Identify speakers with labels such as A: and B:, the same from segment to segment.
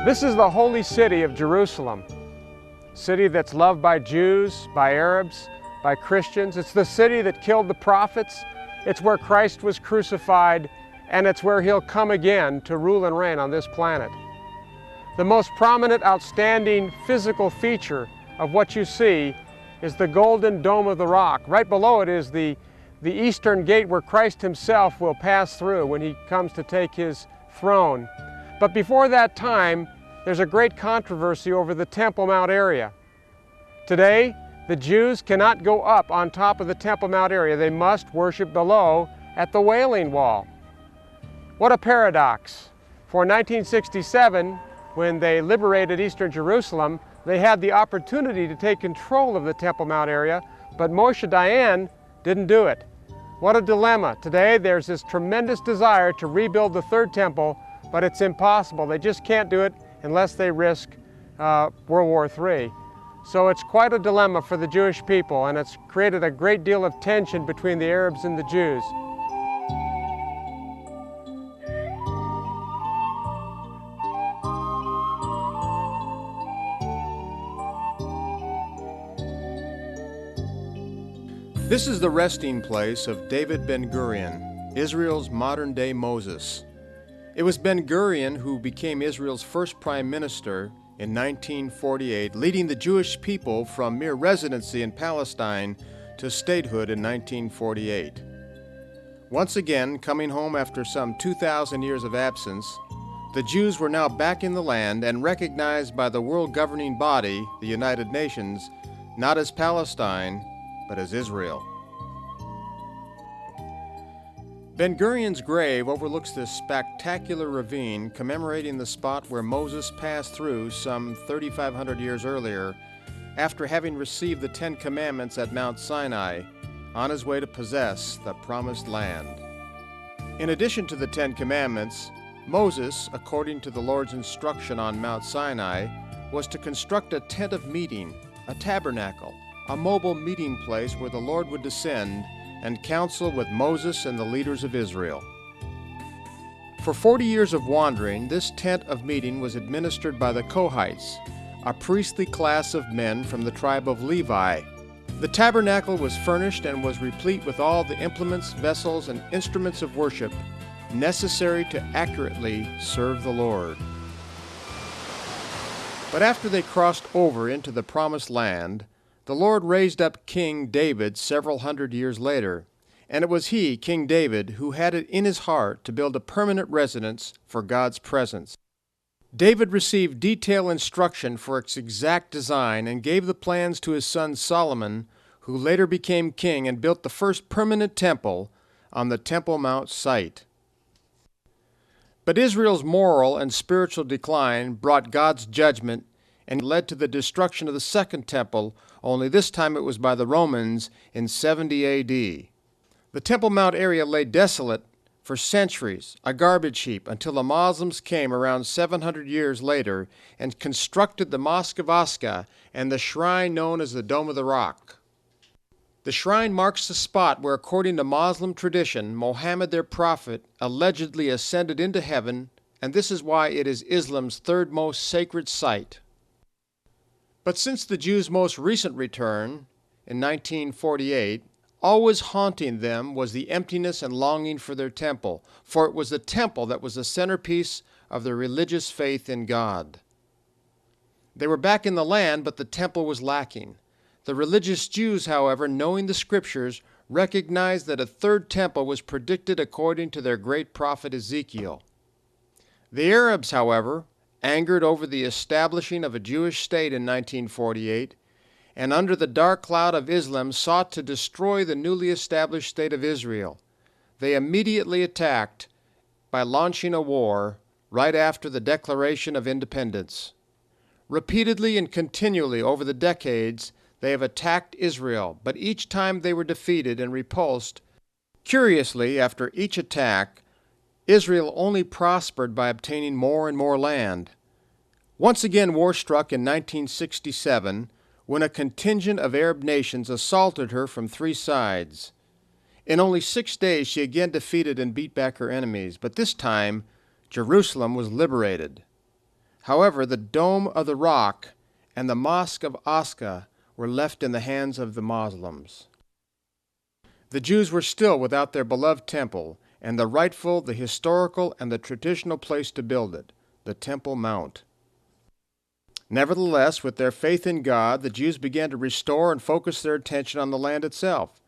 A: This is the holy city of Jerusalem, a city that's loved by Jews, by Arabs, by Christians. It's the city that killed the prophets. It's where Christ was crucified, and it's where He'll come again to rule and reign on this planet. The most prominent, outstanding physical feature of what you see is the golden dome of the rock. Right below it is the eastern gate where Christ Himself will pass through when He comes to take His throne. But before that time, there's a great controversy over the Temple Mount area. Today, the Jews cannot go up on top of the Temple Mount area. They must worship below at the Wailing Wall. What a paradox. For 1967, when they liberated Eastern Jerusalem, they had the opportunity to take control of the Temple Mount area, but Moshe Dayan didn't do it. What a dilemma. Today, there's this tremendous desire to rebuild the third temple, but it's impossible. They just can't do it unless they risk World War III. So it's quite a dilemma for the Jewish people, and it's created a great deal of tension between the Arabs and the Jews.
B: This is the resting place of David Ben-Gurion, Israel's modern-day Moses. It was Ben-Gurion who became Israel's first prime minister in 1948, leading the Jewish people from mere residency in Palestine to statehood in 1948. Once again, coming home after some 2,000 years of absence, the Jews were now back in the land and recognized by the world governing body, the United Nations, not as Palestine, but as Israel. Ben-Gurion's grave overlooks this spectacular ravine commemorating the spot where Moses passed through some 3,500 years earlier after having received the Ten Commandments at Mount Sinai on his way to possess the Promised Land. In addition to the Ten Commandments, Moses, according to the Lord's instruction on Mount Sinai, was to construct a tent of meeting, a tabernacle, a mobile meeting place where the Lord would descend and counsel with Moses and the leaders of Israel. For 40 years of wandering, this tent of meeting was administered by the Kohites, a priestly class of men from the tribe of Levi. The tabernacle was furnished and was replete with all the implements, vessels, and instruments of worship necessary to accurately serve the Lord. But after they crossed over into the Promised Land, the Lord raised up King David several hundred years later, and it was he, King David, who had it in his heart to build a permanent residence for God's presence. David received detailed instruction for its exact design and gave the plans to his son Solomon, who later became king and built the first permanent temple on the Temple Mount site. But Israel's moral and spiritual decline brought God's judgment and led to the destruction of the second temple, only this time it was by the Romans in 70 A.D. The Temple Mount area lay desolate for centuries, a garbage heap, until the Moslems came around 700 years later and constructed the Mosque of Osca and the shrine known as the Dome of the Rock. The shrine marks the spot where, according to Muslim tradition, Mohammed, their prophet, allegedly ascended into heaven, and this is why it is Islam's third most sacred site. But since the Jews' most recent return, in 1948, always haunting them was the emptiness and longing for their temple, for it was the temple that was the centerpiece of their religious faith in God. They were back in the land, but the temple was lacking. The religious Jews, however, knowing the Scriptures, recognized that a third temple was predicted according to their great prophet Ezekiel. The Arabs, however, angered over the establishing of a Jewish state in 1948, and under the dark cloud of Islam sought to destroy the newly established state of Israel. They immediately attacked by launching a war right after the Declaration of Independence. Repeatedly and continually over the decades, they have attacked Israel, but each time they were defeated and repulsed. Curiously, after each attack, Israel only prospered by obtaining more and more land. Once again war struck in 1967 when a contingent of Arab nations assaulted her from three sides. In only 6 days she again defeated and beat back her enemies, but this time Jerusalem was liberated. However, the Dome of the Rock and the Mosque of Aqsa were left in the hands of the Moslems. The Jews were still without their beloved temple, and the rightful, the historical, and the traditional place to build it, the Temple Mount. Nevertheless, with their faith in God, the Jews began to restore and focus their attention on the land itself.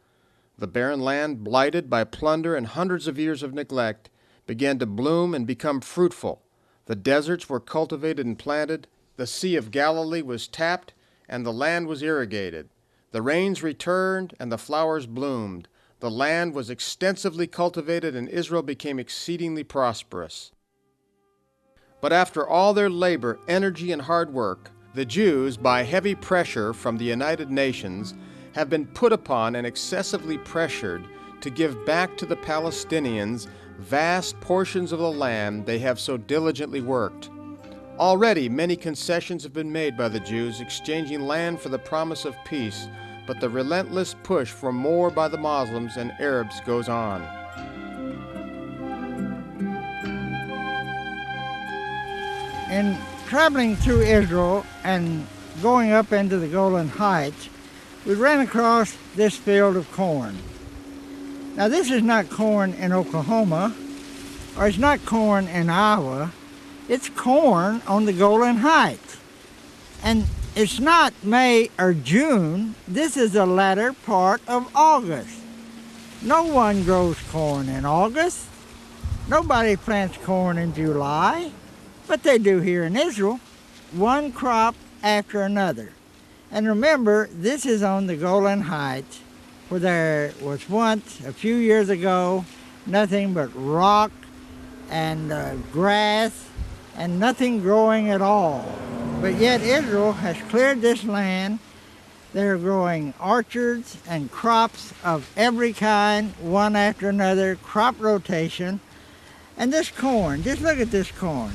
B: The barren land, blighted by plunder and hundreds of years of neglect, began to bloom and become fruitful. The deserts were cultivated and planted, the Sea of Galilee was tapped, and the land was irrigated. The rains returned, and the flowers bloomed. The land was extensively cultivated, and Israel became exceedingly prosperous. But after all their labor, energy, and hard work, the Jews, by heavy pressure from the United Nations, have been put upon and excessively pressured to give back to the Palestinians vast portions of the land they have so diligently worked. Already many concessions have been made by the Jews, exchanging land for the promise of peace, but the relentless push for more by the Muslims and Arabs goes on.
C: In traveling through Israel and going up into the Golan Heights, we ran across this field of corn. Now this is not corn in Oklahoma, or it's not corn in Iowa, it's corn on the Golan Heights. And it's not May or June, this is the latter part of August. No one grows corn in August. Nobody plants corn in July, but they do here in Israel, one crop after another. And remember, this is on the Golan Heights, where there was once, a few years ago, nothing but rock and grass and nothing growing at all. But yet Israel has cleared this land. They're growing orchards and crops of every kind, one after another, crop rotation. And this corn, just look at this corn.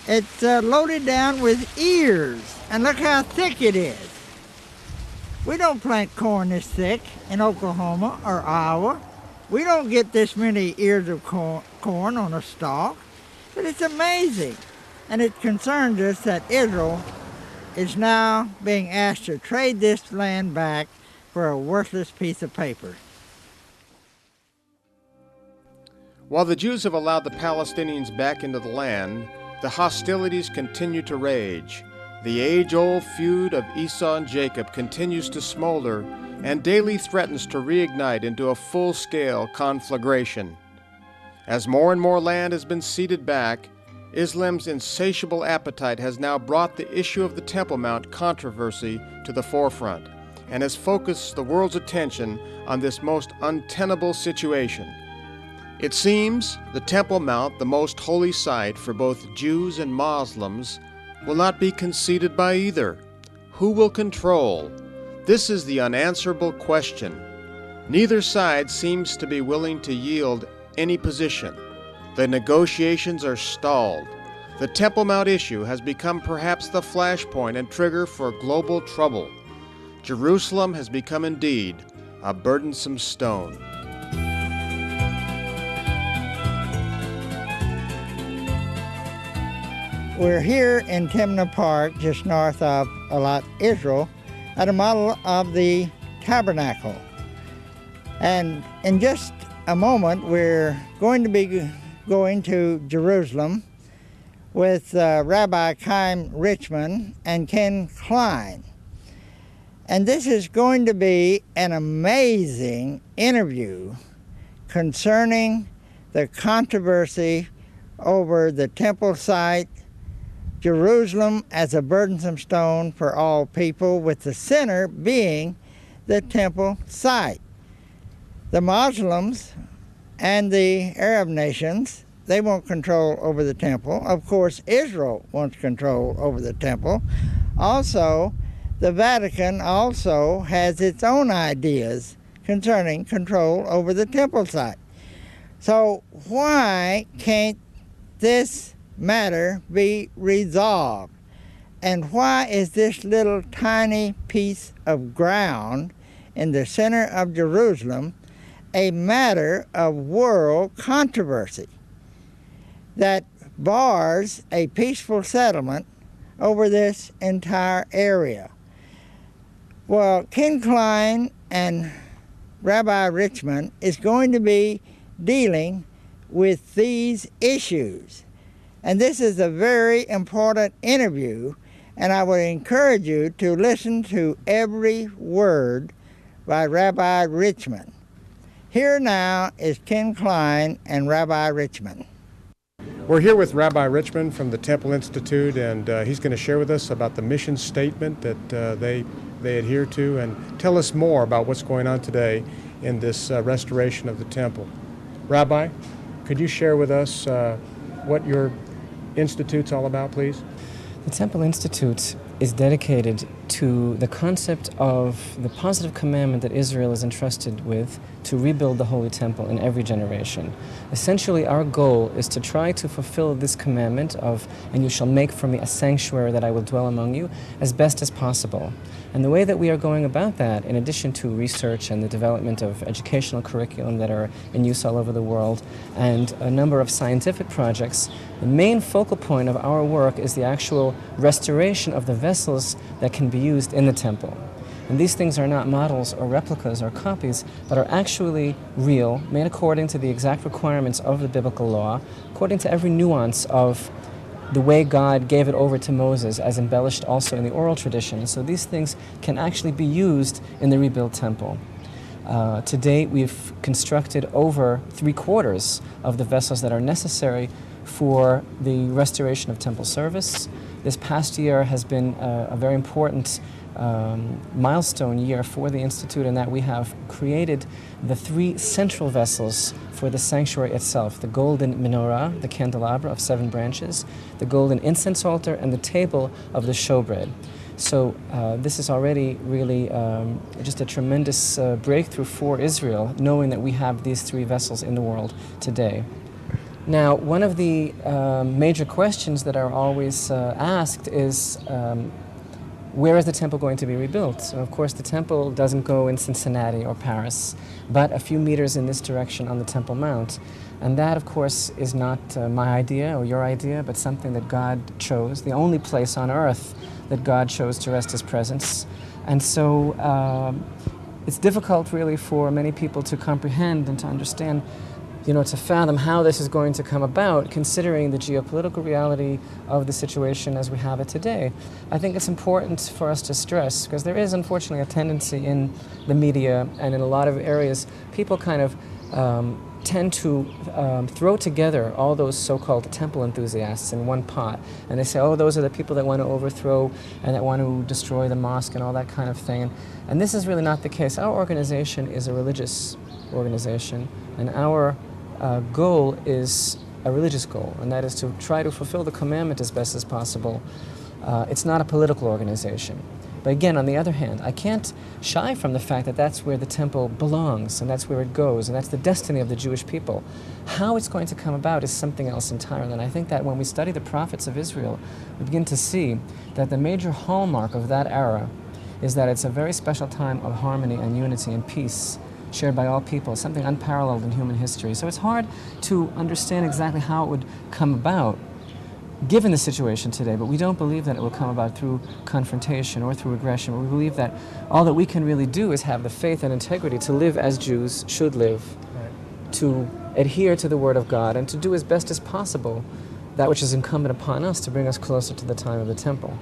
C: It's loaded down with ears, and look how thick it is. We don't plant corn this thick in Oklahoma or Iowa. We don't get this many ears of corn on a stalk, but it's amazing. And it concerns us that Israel is now being asked to trade this land back for a worthless piece of paper.
B: While the Jews have allowed the Palestinians back into the land, the hostilities continue to rage. The age-old feud of Esau and Jacob continues to smolder and daily threatens to reignite into a full-scale conflagration. As more and more land has been ceded back, Islam's insatiable appetite has now brought the issue of the Temple Mount controversy to the forefront and has focused the world's attention on this most untenable situation. It seems the Temple Mount, the most holy site for both Jews and Muslims, will not be conceded by either. Who will control? This is the unanswerable question. Neither side seems to be willing to yield any position. The negotiations are stalled. The Temple Mount issue has become perhaps the flashpoint and trigger for global trouble. Jerusalem has become indeed a burdensome stone.
C: We're here in Timna Park, just north of Eilat, Israel, at a model of the tabernacle. And in just a moment, we're going to be going to Jerusalem with Rabbi Chaim Richmond and Ken Klein. And this is going to be an amazing interview concerning the controversy over the temple site, Jerusalem as a burdensome stone for all people, with the center being the temple site. The Muslims and the Arab nations, they want control over the temple. Of course, Israel wants control over the temple. Also, the Vatican also has its own ideas concerning control over the temple site. So why can't this matter be resolved? And why is this little tiny piece of ground in the center of Jerusalem a matter of world controversy? That bars a peaceful settlement over this entire area. Well, Ken Klein and Rabbi Richmond is going to be dealing with these issues. And this is a very important interview, and I would encourage you to listen to every word by Rabbi Richmond. Here now is Ken Klein and Rabbi Richmond.
A: We're here with Rabbi Richmond from the Temple Institute, and he's going to share with us about the mission statement that they adhere to, and tell us more about what's going on today in this restoration of the temple. Rabbi, could you share with us what your institute's all about, please?
D: The Temple Institute is dedicated to the concept of the positive commandment that Israel is entrusted with to rebuild the Holy Temple in every generation. Essentially, our goal is to try to fulfill this commandment of, "And you shall make for me a sanctuary that I will dwell among you," as best as possible. And the way that we are going about that, in addition to research and the development of educational curriculum that are in use all over the world, and a number of scientific projects, the main focal point of our work is the actual restoration of the vessels that can be used in the temple. And these things are not models or replicas or copies, but are actually real, made according to the exact requirements of the biblical law, according to every nuance of the way God gave it over to Moses, as embellished also in the oral tradition. So these things can actually be used in the rebuilt temple. To date, we've constructed over 3/4 of the vessels that are necessary for the restoration of temple service. This past year has been a very important milestone year for the Institute, in that we have created the 3 central vessels for the sanctuary itself: the golden menorah, the candelabra of 7 branches, the golden incense altar, and the table of the showbread. So this is already really just a tremendous breakthrough for Israel, knowing that we have these 3 vessels in the world today. Now, one of the major questions that are always asked is, where is the temple going to be rebuilt? So, of course, the temple doesn't go in Cincinnati or Paris, but a few meters in this direction on the Temple Mount. And that, of course, is not my idea or your idea, but something that God chose, the only place on earth that God chose to rest His presence. And so it's difficult, really, for many people to comprehend and to understand, to fathom how this is going to come about, considering the geopolitical reality of the situation as we have it today. I think it's important for us to stress, because there is unfortunately a tendency in the media and in a lot of areas, people kind of tend to throw together all those so-called temple enthusiasts in one pot. And they say, oh, those are the people that want to overthrow and that want to destroy the mosque and all that kind of thing. And this is really not the case. Our organization is a religious organization, and our goal is a religious goal, and that is to try to fulfill the commandment as best as possible. It's not a political organization. But again, on the other hand, I can't shy from the fact that that's where the temple belongs, and that's where it goes, and that's the destiny of the Jewish people. How it's going to come about is something else entirely, and I think that when we study the prophets of Israel, we begin to see that the major hallmark of that era is that it's a very special time of harmony and unity and peace, shared by all people, something unparalleled in human history. So it's hard to understand exactly how it would come about, given the situation today, but we don't believe that it will come about through confrontation or through aggression. We believe that all that we can really do is have the faith and integrity to live as Jews should live, to adhere to the Word of God, and to do as best as possible that which is incumbent upon us to bring us closer to the time of the temple.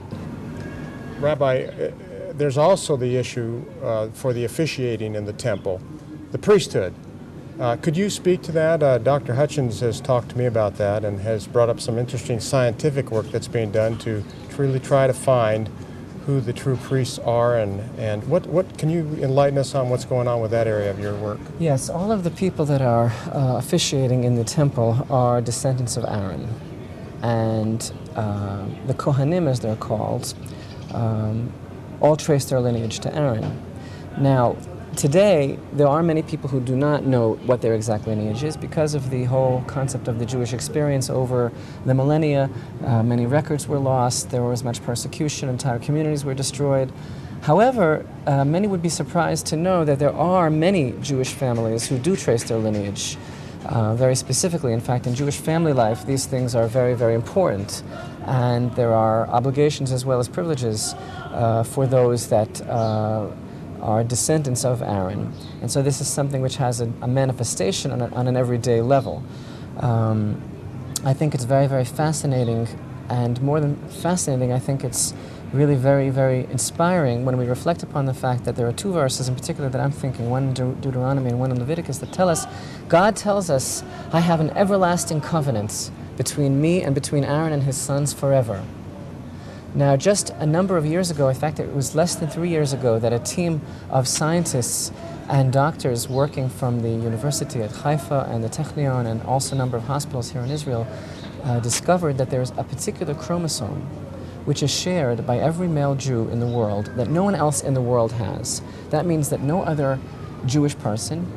A: Rabbi, there's also the issue for the officiating in the temple, the priesthood. Could you speak to that? Dr. Hutchins has talked to me about that and has brought up some interesting scientific work that's being done to really try to find who the true priests are, and what can you enlighten us on what's going on with that area of your work?
D: Yes, all of the people that are officiating in the temple are descendants of Aaron, and the Kohanim, as they're called, all trace their lineage to Aaron. Now, today, there are many people who do not know what their exact lineage is because of the whole concept of the Jewish experience over the millennia. Many records were lost, there was much persecution, entire communities were destroyed. However, many would be surprised to know that there are many Jewish families who do trace their lineage. Very specifically, in fact, in Jewish family life, these things are very, very important. And there are obligations as well as privileges for those that are descendants of Aaron. And so this is something which has a manifestation on an everyday level. I think it's very, very fascinating, and more than fascinating, I think it's really very, very inspiring when we reflect upon the fact that there are two verses in particular that I'm thinking, one in Deuteronomy and one in Leviticus, that tell us, God tells us, I have an everlasting covenant between me and between Aaron and his sons forever. Now, just a number of years ago, in fact, it was less than 3 years ago, that a team of scientists and doctors working from the university at Haifa and the Technion and also a number of hospitals here in Israel discovered that there's a particular chromosome which is shared by every male Jew in the world that no one else in the world has. That means that no other Jewish person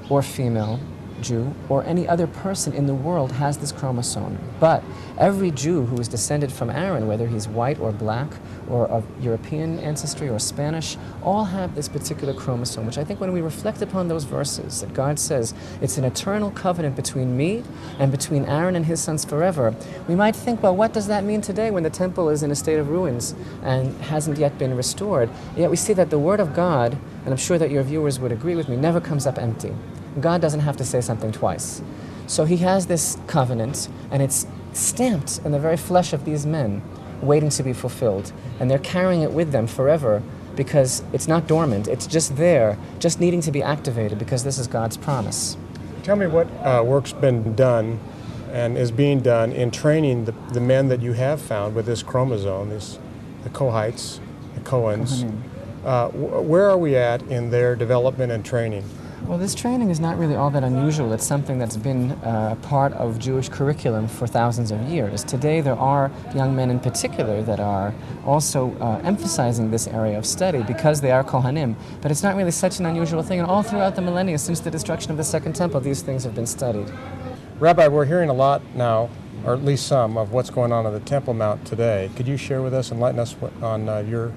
D: or female Jew or any other person in the world has this chromosome. But every Jew who is descended from Aaron, whether he's white or black or of European ancestry or Spanish, all have this particular chromosome, which I think when we reflect upon those verses that God says it's an eternal covenant between me and between Aaron and his sons forever, we might think, well, what does that mean today when the temple is in a state of ruins and hasn't yet been restored? Yet we see that the Word of God, and I'm sure that your viewers would agree with me, never comes up empty. God doesn't have to say something twice. So he has this covenant, and it's stamped in the very flesh of these men, waiting to be fulfilled. And they're carrying it with them forever because it's not dormant, it's just there, just needing to be activated because this is God's promise.
A: Tell me what work's been done and is being done in training the men that you have found with this chromosome, the Kohites, the Cohens. Where are we at in their development and training?
D: Well, this training is not really all that unusual. It's something that's been part of Jewish curriculum for thousands of years. Today there are young men in particular that are also emphasizing this area of study because they are Kohanim, but it's not really such an unusual thing. And all throughout the millennia since the destruction of the Second Temple, these things have been studied.
A: Rabbi, we're hearing a lot now, or at least some, of what's going on the Temple Mount today. Could you share with us, enlighten us on your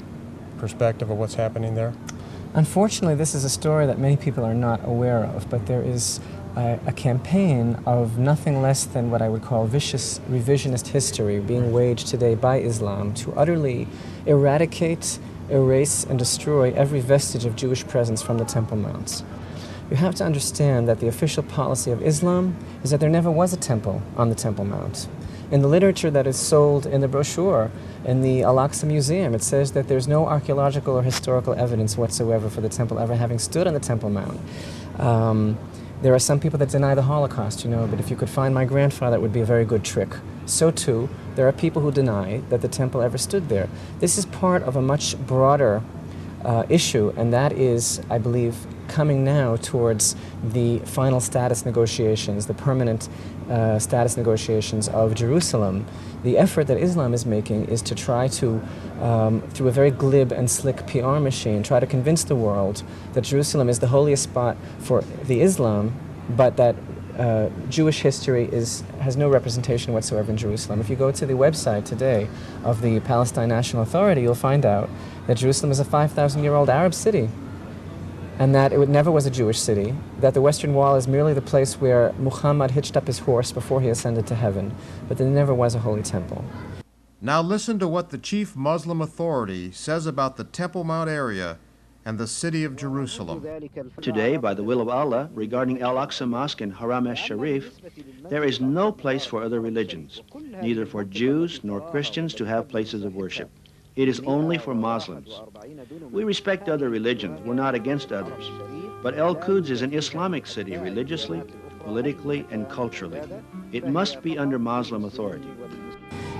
A: perspective of what's happening there?
D: Unfortunately, this is a story that many people are not aware of, but there is a campaign of nothing less than what I would call vicious revisionist history being waged today by Islam to utterly eradicate, erase, and destroy every vestige of Jewish presence from the Temple Mount. You have to understand that the official policy of Islam is that there never was a temple on the Temple Mount. In the literature that is sold in the brochure in the Al-Aqsa Museum, it says that there's no archaeological or historical evidence whatsoever for the temple ever having stood on the Temple Mount. There are some people that deny the Holocaust, but if you could find my grandfather, it would be a very good trick. So too, there are people who deny that the temple ever stood there. This is part of a much broader issue, and that is, I believe, coming now towards the final status negotiations, the permanent status negotiations of Jerusalem. The effort that Islam is making is to try to, through a very glib and slick PR machine, try to convince the world that Jerusalem is the holiest spot for the Islam, but that Jewish history has no representation whatsoever in Jerusalem. If you go to the website today of the Palestine National Authority, you'll find out that Jerusalem is a 5,000-year-old Arab city, and that it never was a Jewish city, that the Western Wall is merely the place where Muhammad hitched up his horse before he ascended to heaven, but there never was a holy temple.
B: Now listen to what the chief Muslim authority says about the Temple Mount area and the city of Jerusalem.
E: Today, by the will of Allah, regarding Al-Aqsa Mosque and Haram al-Sharif, there is no place for other religions, neither for Jews nor Christians to have places of worship. It is only for Muslims. We respect other religions. We're not against others. But Al-Quds is an Islamic city religiously, politically, and culturally. It must be under Muslim authority.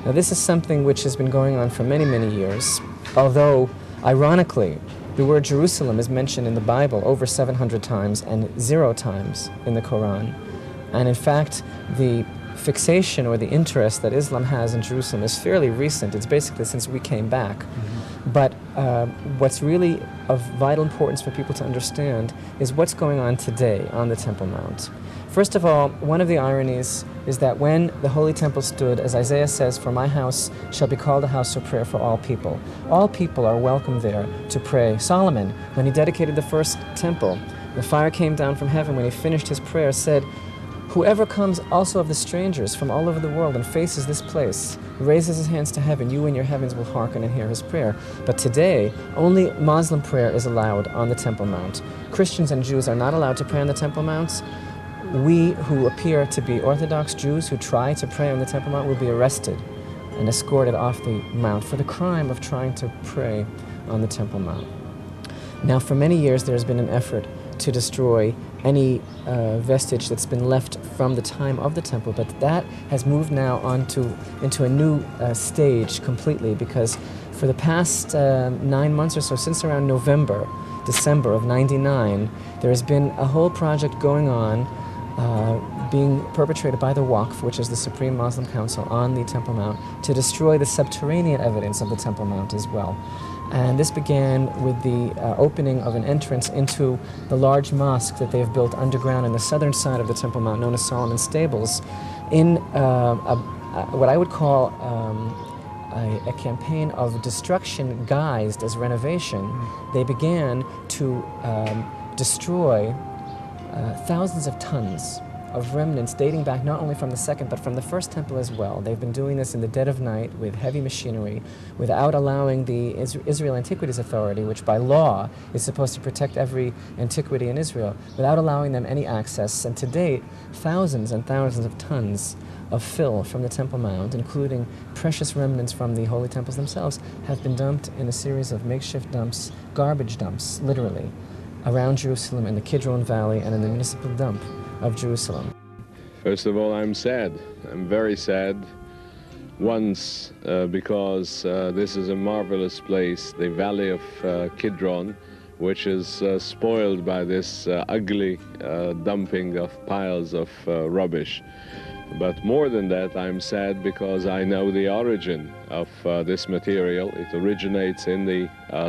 D: Now, this is something which has been going on for many, many years, although, ironically, the word Jerusalem is mentioned in the Bible over 700 times and 0 times in the Quran. And in fact, the fixation or the interest that Islam has in Jerusalem is fairly recent. It's basically since we came back. Mm-hmm. But what's really of vital importance for people to understand is what's going on today on the Temple Mount. First of all, one of the ironies is that when the Holy Temple stood, as Isaiah says, "For my house shall be called a house of prayer for all people." All people are welcome there to pray. Solomon, when he dedicated the first temple, the fire came down from heaven when he finished his prayer, said, Whoever comes also of the strangers from all over the world and faces this place, raises his hands to heaven, you in your heavens will hearken and hear his prayer. But today, only Muslim prayer is allowed on the Temple Mount. Christians and Jews are not allowed to pray on the Temple Mount. We who appear to be Orthodox Jews who try to pray on the Temple Mount will be arrested and escorted off the Mount for the crime of trying to pray on the Temple Mount. Now, for many years, there's been an effort to destroy any vestige that's been left from the time of the temple, but that has moved now into a new stage completely, because for the past 9 months or so, since around December of '99, there has been a whole project going on being perpetrated by the Waqf, which is the Supreme Muslim Council on the Temple Mount, to destroy the subterranean evidence of the Temple Mount as well. And this began with the opening of an entrance into the large mosque that they've built underground on the southern side of the Temple Mount, known as Solomon's Stables, in what I would call a campaign of destruction guised as renovation. They began to destroy thousands of tons of remnants dating back not only from the second but from the first temple as well. They've been doing this in the dead of night with heavy machinery, without allowing the Israel Antiquities Authority, which by law is supposed to protect every antiquity in Israel, without allowing them any access. And to date, thousands and thousands of tons of fill from the Temple Mount, including precious remnants from the holy temples themselves, have been dumped in a series of makeshift dumps, garbage dumps, literally, around Jerusalem in the Kidron Valley and in the municipal dump of Jerusalem.
F: First of all, I'm sad. I'm very sad. Once, because this is a marvelous place, the valley of Kidron, which is spoiled by this ugly dumping of piles of rubbish. But more than that, I'm sad because I know the origin of this material. It originates in the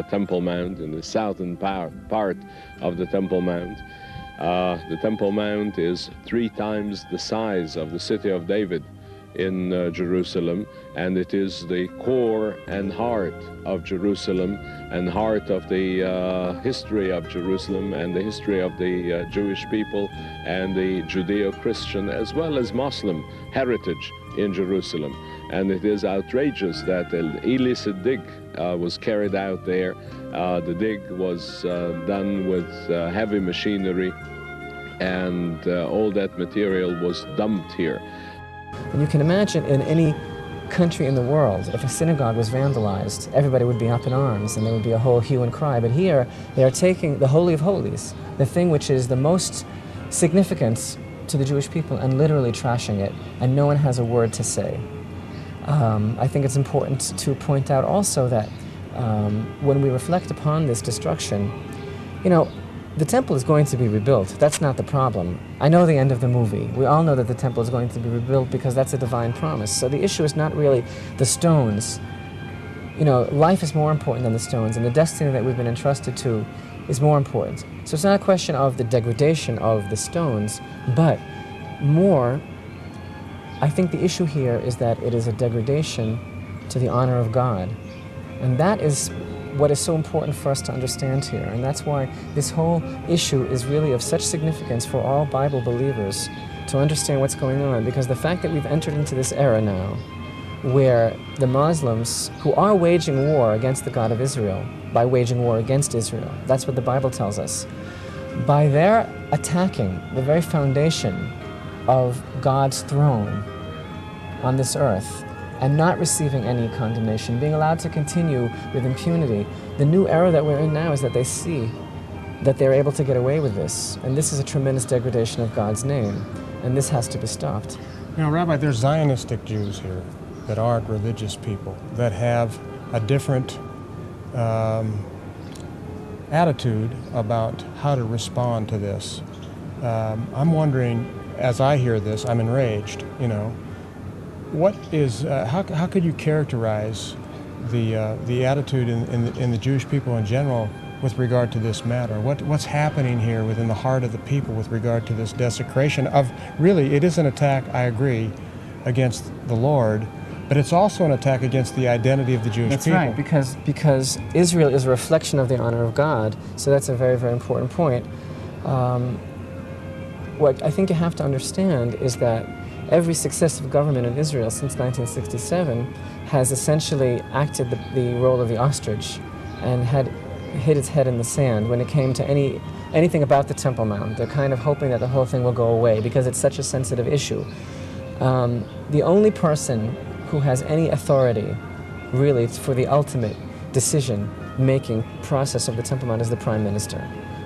F: Temple Mount, in the southern part of the Temple Mount. The Temple Mount is 3 times the size of the city of David in Jerusalem, and it is the core and heart of Jerusalem and heart of the history of Jerusalem and the history of the Jewish people and the Judeo-Christian as well as Muslim heritage in Jerusalem. And it is outrageous that an illicit dig was carried out there. The dig was done with heavy machinery, and all that material was dumped here.
D: And you can imagine in any country in the world, if a synagogue was vandalized, everybody would be up in arms and there would be a whole hue and cry. But here, they are taking the Holy of Holies, the thing which is the most significant to the Jewish people, and literally trashing it, and no one has a word to say. I think it's important to point out also that when we reflect upon this destruction, you know, the temple is going to be rebuilt. That's not the problem. I know the end of the movie. We all know that the temple is going to be rebuilt because that's a divine promise. So the issue is not really the stones. You know, life is more important than the stones, and the destiny that we've been entrusted to is more important. So it's not a question of the degradation of the stones, but more, I think the issue here is that it is a degradation to the honor of God. And that is what is so important for us to understand here. And that's why this whole issue is really of such significance for all Bible believers to understand what's going on. Because the fact that we've entered into this era now where the Muslims, who are waging war against the God of Israel, by waging war against Israel, that's what the Bible tells us, by their attacking the very foundation of God's throne on this earth, and not receiving any condemnation, being allowed to continue with impunity. The new era that we're in now is that they see that they're able to get away with this. And this is a tremendous degradation of God's name. And this has to be stopped.
A: Now, Rabbi, there's Zionistic Jews here that aren't religious people, that have a different attitude about how to respond to this. I'm wondering, as I hear this, I'm enraged, you know. What is, how could you characterize the attitude in the Jewish people in general with regard to this matter? What's happening here within the heart of the people with regard to this desecration of, really, it is an attack, I agree, against the Lord, but it's also an attack against the identity of the Jewish people.
D: That's right, because Israel is a reflection of the honor of God, so that's a very, very important point. what I think you have to understand is that every successive government in Israel since 1967 has essentially acted the role of the ostrich and had hit its head in the sand when it came to anything about the Temple Mount. They're kind of hoping that the whole thing will go away because it's such a sensitive issue. The only person who has any authority, really, for the ultimate decision-making process of the Temple Mount is the Prime Minister.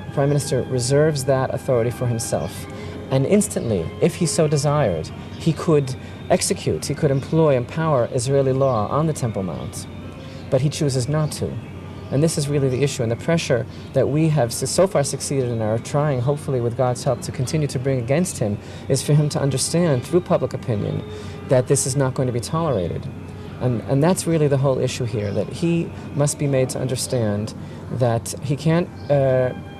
D: The Prime Minister reserves that authority for himself. And instantly, if he so desired, he could execute, he could empower Israeli law on the Temple Mount. But he chooses not to. And this is really the issue, and the pressure that we have so far succeeded in our trying, hopefully with God's help, to continue to bring against him, is for him to understand through public opinion that this is not going to be tolerated. And that's really the whole issue here, that he must be made to understand that he can't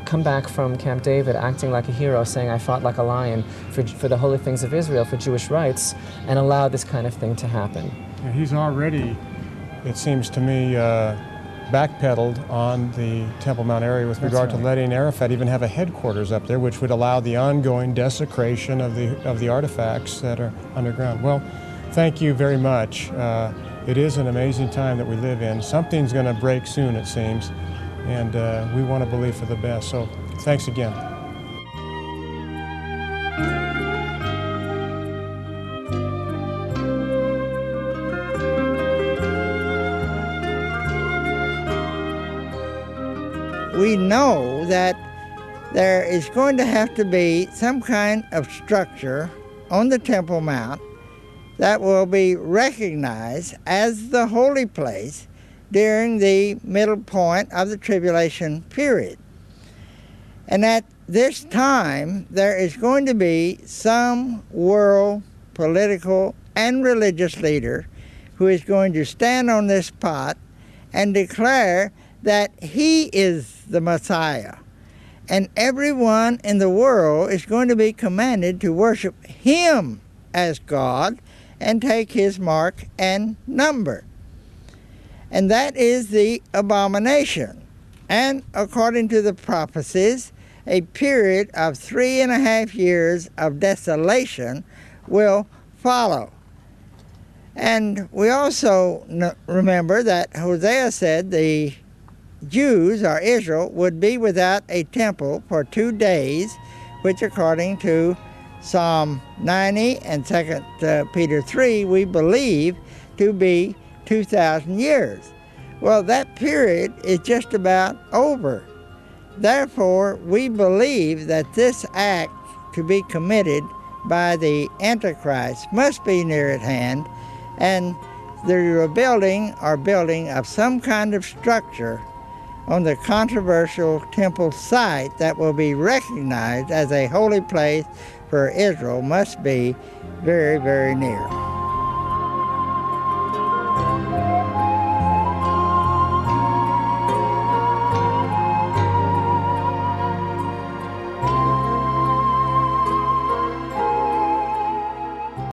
D: come back from Camp David acting like a hero, saying, I fought like a lion for the holy things of Israel, for Jewish rights, and allow this kind of thing to happen.
A: Yeah, he's already, it seems to me, backpedaled on the Temple Mount area with regard to letting Arafat even have a headquarters up there, which would allow the ongoing desecration of the artifacts that are underground. Well, thank you very much. It is an amazing time that we live in. Something's going to break soon, it seems, and we want to believe for the best. So thanks again.
C: We know that there is going to have to be some kind of structure on the Temple Mount that will be recognized as the holy place during the middle point of the tribulation period. And at this time, there is going to be some world political and religious leader who is going to stand on this spot and declare that he is the Messiah. And everyone in the world is going to be commanded to worship him as God and take his mark and number. And that is the abomination. And according to the prophecies, a period of 3.5 years of desolation will follow. And we also remember that Hosea said the Jews, or Israel, would be without a temple for 2 days, which according to Psalm 90 and 2 Peter 3, we believe to be 2,000 years. Well, that period is just about over. Therefore, we believe that this act to be committed by the Antichrist must be near at hand, and the rebuilding or building of some kind of structure on the controversial temple site that will be recognized as a holy place for Israel must be very, very near.